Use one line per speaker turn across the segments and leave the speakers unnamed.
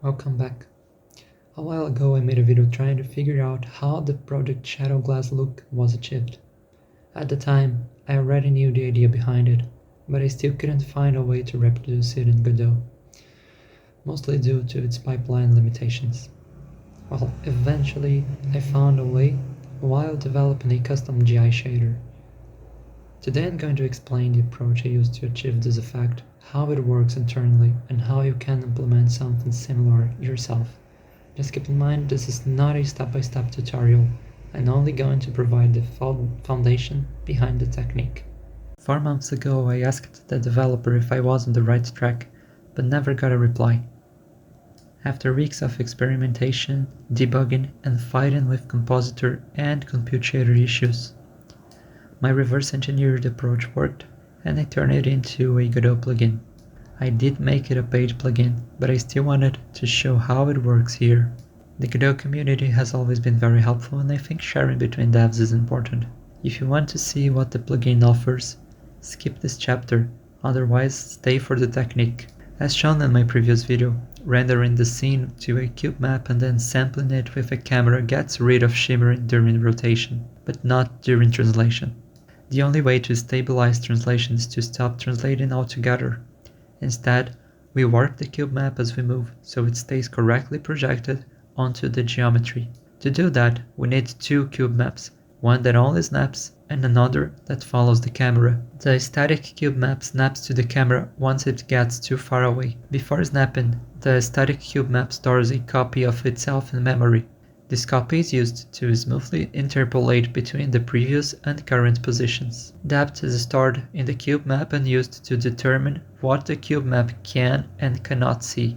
Welcome back. A while ago I made a video trying to figure out how the project Shadowglass look was achieved. At the time, I already knew the idea behind it, but I still couldn't find a way to reproduce it in Godot, mostly due to its pipeline limitations. Well, eventually I found a way while developing a custom GI shader. Today I'm going to explain the approach I used to achieve this effect, how it works internally, and how you can implement something similar yourself. Just keep in mind this is not a step-by-step tutorial, I'm only going to provide the foundation behind the technique. 4 months ago I asked the developer if I was on the right track, but never got a reply. After weeks of experimentation, debugging, and fighting with compositor and compute shader issues, my reverse engineered approach worked, and I turned it into a Godot plugin. I did make it a paid plugin, but I still wanted to show how it works here. The Godot community has always been very helpful, and I think sharing between devs is important. If you want to see what the plugin offers, skip this chapter, otherwise stay for the technique. As shown in my previous video, rendering the scene to a cube map and then sampling it with a camera gets rid of shimmering during rotation, but not during translation. The only way to stabilize translation is to stop translating altogether. Instead, we warp the cube map as we move, so it stays correctly projected onto the geometry. To do that, we need two cube maps, one that only snaps and another that follows the camera. The static cube map snaps to the camera once it gets too far away. Before snapping, the static cube map stores a copy of itself in memory. This copy is used to smoothly interpolate between the previous and current positions. Depth is stored in the cube map and used to determine what the cube map can and cannot see.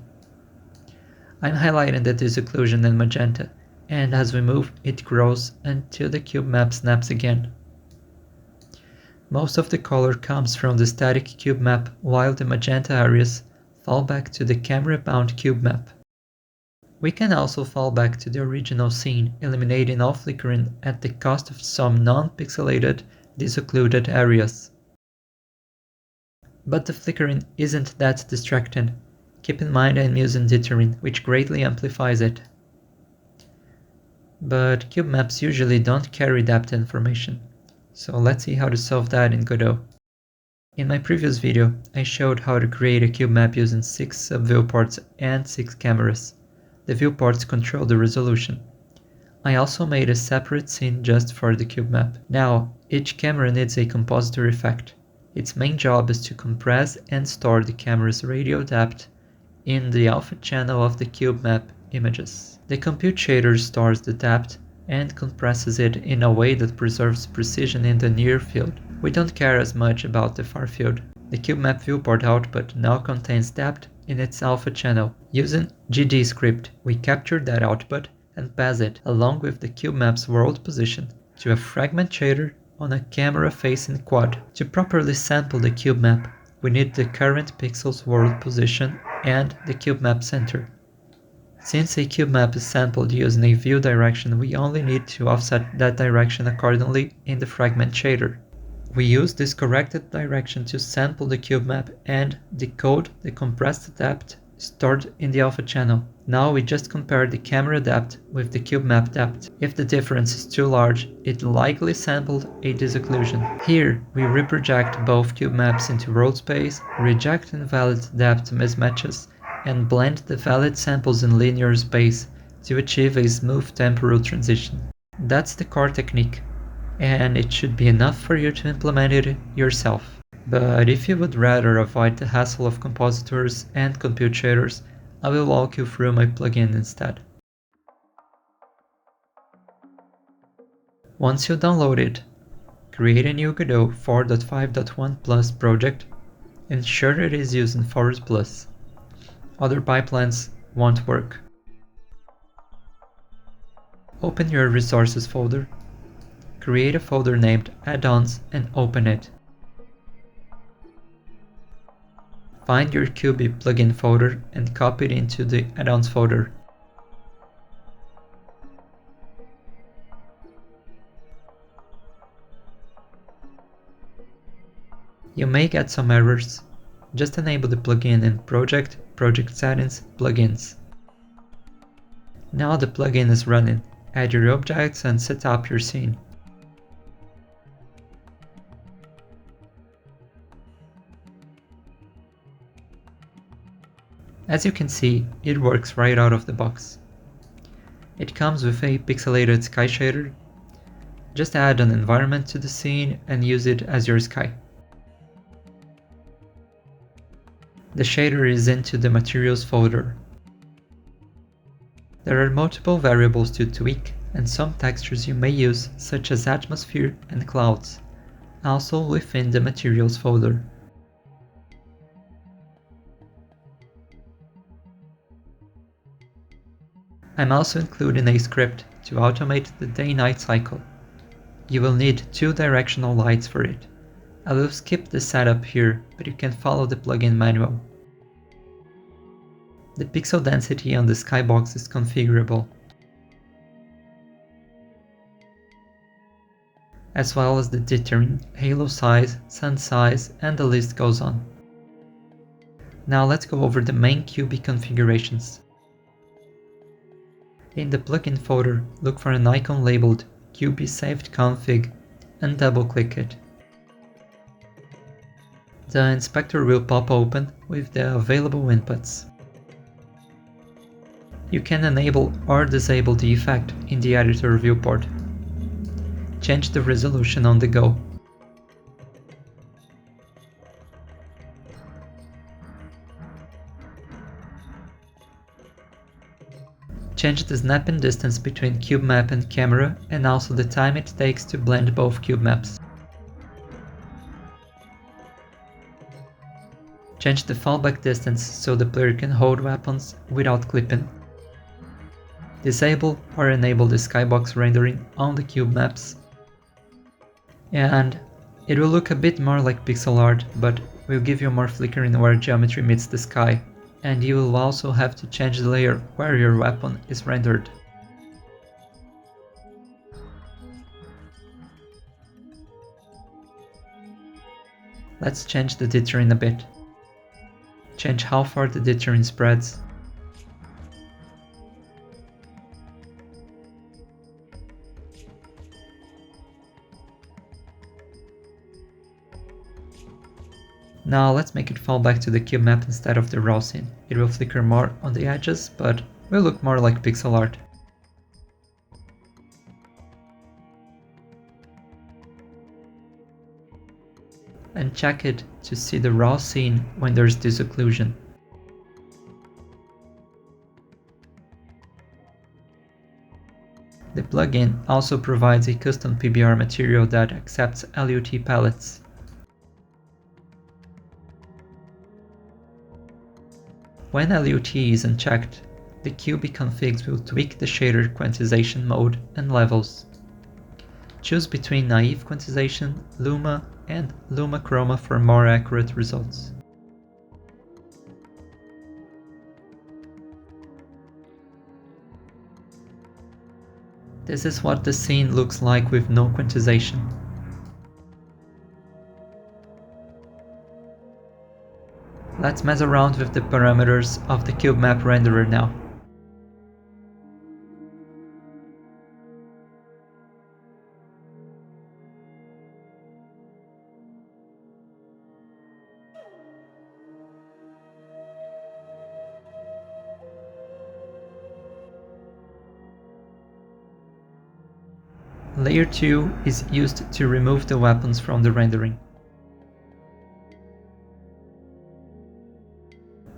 I'm highlighting the disocclusion in magenta, and as we move, it grows until the cube map snaps again. Most of the color comes from the static cube map, while the magenta areas fall back to the camera-bound cube map. We can also fall back to the original scene, eliminating all flickering at the cost of some non-pixelated, disoccluded areas. But the flickering isn't that distracting. Keep in mind I'm using dithering, which greatly amplifies it. But cube maps usually don't carry depth information, so let's see how to solve that in Godot. In my previous video, I showed how to create a cube map using 6 sub-viewports and 6 cameras. The viewports control the resolution. I also made a separate scene just for the cube map. Now, each camera needs a compositor effect. Its main job is to compress and store the camera's radial depth in the alpha channel of the cube map images. The compute shader stores the depth and compresses it in a way that preserves precision in the near field. We don't care as much about the far field. The cube map viewport output now contains depth in its alpha channel. Using GD script, we capture that output and pass it, along with the cube map's world position, to a fragment shader on a camera-facing quad. To properly sample the cube map, we need the current pixel's world position and the cube map center. Since a cube map is sampled using a view direction, we only need to offset that direction accordingly in the fragment shader. We use this corrected direction to sample the cube map and decode the compressed depth stored in the alpha channel. Now we just compare the camera depth with the cube map depth. If the difference is too large, it likely sampled a disocclusion. Here, we reproject both cube maps into world space, reject invalid depth mismatches, and blend the valid samples in linear space to achieve a smooth temporal transition. That's the core technique, and it should be enough for you to implement it yourself. But if you would rather avoid the hassle of compositors and compute shaders, I will walk you through my plugin instead. Once you download it, create a new Godot 4.5.1 Plus project, ensure it is using Forest Plus. Other pipelines won't work. Open your resources folder, create a folder named add-ons and open it. Find your CUBY plugin folder and copy it into the add-ons folder. You may get some errors. Just enable the plugin in Project, Project Settings, Plugins. Now the plugin is running. Add your objects and set up your scene. As you can see, it works right out of the box. It comes with a pixelated sky shader. Just add an environment to the scene and use it as your sky. The shader is into the materials folder. There are multiple variables to tweak and some textures you may use, such as atmosphere and clouds, also within the materials folder. I'm also including a script to automate the day-night cycle. You will need 2 directional lights for it. I will skip the setup here, but you can follow the plugin manual. The pixel density on the skybox is configurable, as well as the dithering, halo size, sun size, and the list goes on. Now let's go over the main CUBY configurations. In the plugin folder, look for an icon labeled CUBY saved config and double-click it. The inspector will pop open with the available inputs. You can enable or disable the effect in the editor viewport. Change the resolution on the go. Change the snapping distance between cube map and camera and also the time it takes to blend both cube maps. Change the fallback distance so the player can hold weapons without clipping. Disable or enable the skybox rendering on the cube maps. And it will look a bit more like pixel art, but will give you more flickering where geometry meets the sky. And you will also have to change the layer where your weapon is rendered. Let's change the dithering a bit. Change how far the dithering spreads. Now let's make it fall back to the cube map instead of the raw scene. It will flicker more on the edges, but will look more like pixel art. And check it to see the raw scene when there's disocclusion. The plugin also provides a custom PBR material that accepts LUT palettes. When LUT is unchecked, the CUBY configs will tweak the shader quantization mode and levels. Choose between naive quantization, Luma, and Luma Chroma for more accurate results. This is what the scene looks like with no quantization. Let's mess around with the parameters of the cube map renderer now. Layer 2 is used to remove the weapons from the rendering.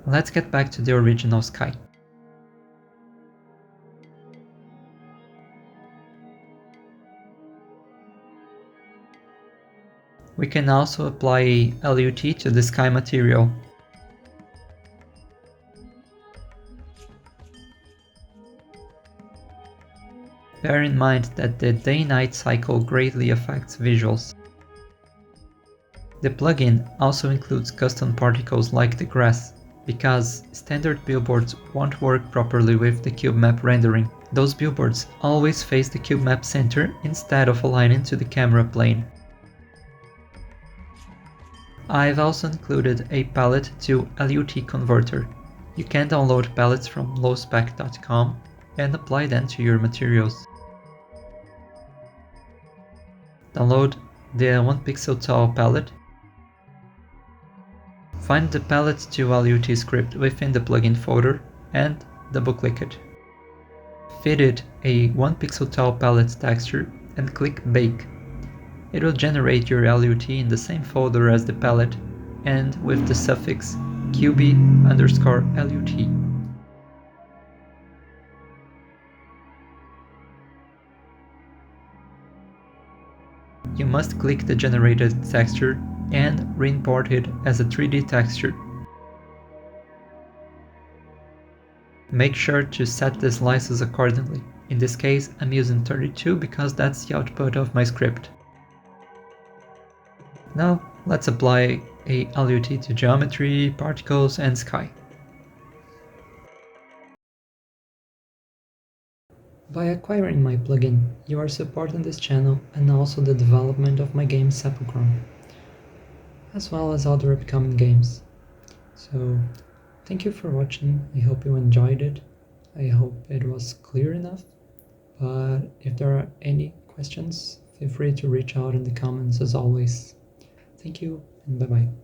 Let's get back to the original sky. We can also apply a LUT to the sky material. Bear in mind that the day-night cycle greatly affects visuals. The plugin also includes custom particles like the grass, because standard billboards won't work properly with the cube map rendering. Those billboards always face the cube map center instead of aligning to the camera plane. I've also included a palette to LUT converter. You can download palettes from lospec.com and apply them to your materials. Download the 1 pixel tall palette. Find the palette to LUT script within the plugin folder and double-click it. Feed it a 1 pixel tall palette texture and click Bake. It will generate your LUT in the same folder as the palette and with the suffix CUBY_LUT. You must click the generated texture and re-import it as a 3D texture. Make sure to set the slices accordingly. In this case, I'm using 32 because that's the output of my script. Now, let's apply a LUT to geometry, particles, and sky. By acquiring my plugin, you are supporting this channel and also the development of my game Sepulchron, as well as other upcoming games. So, thank you for watching. I hope you enjoyed it. I hope it was clear enough. But if there are any questions, feel free to reach out in the comments as always. Thank you and bye bye.